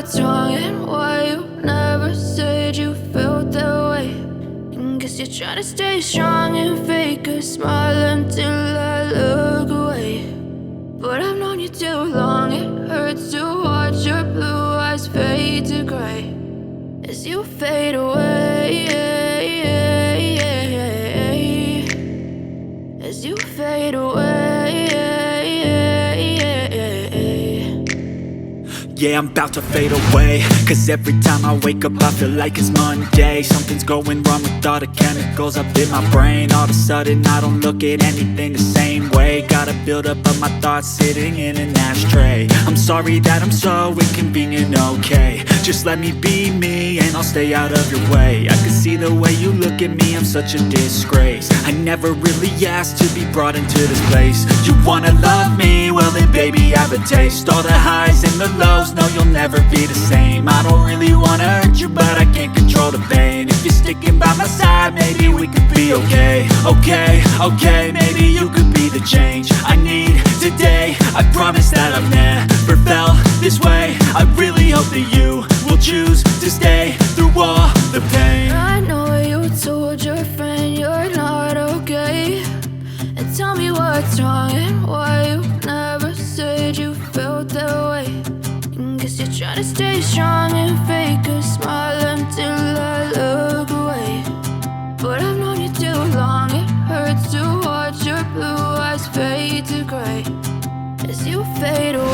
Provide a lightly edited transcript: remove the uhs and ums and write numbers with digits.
what's wrong and why you never said you felt that way. And guess you're trying to stay strong and fake a smile until I look away. But I've known you too long, it hurts to watch your blue eyes fade to gray as you fade away, as you fade away. Yeah, I'm about to fade away, cause every time I wake up I feel like it's Monday. Something's going wrong with all the chemicals up in my brain. All of a sudden I don't look at anything the same way. Got a build up of my thoughts sitting in an ashtray. I'm sorry that I'm so inconvenient, okay. Just let me be me and I'll stay out of your way. I can see the way you look at me, I'm such a disgrace. I never really asked to be brought into this place. You wanna love me? Well then baby have a taste. All the highs and the lows, no, you'll never be the same. I don't really wanna hurt you, but I can't control the pain. If you're sticking by my side, maybe we could be okay. Okay, maybe you could be the change I need today. I promise that I've never felt this way. I really hope that you will choose to stay through all the pain. I know you told your friend you're not okay, and tell me what's wrong and why you never said you felt that way. Guess you're trying to stay strong and fake a smile until I look away. But I've known you too long, it hurts to watch your blue eyes fade to gray as you fade away.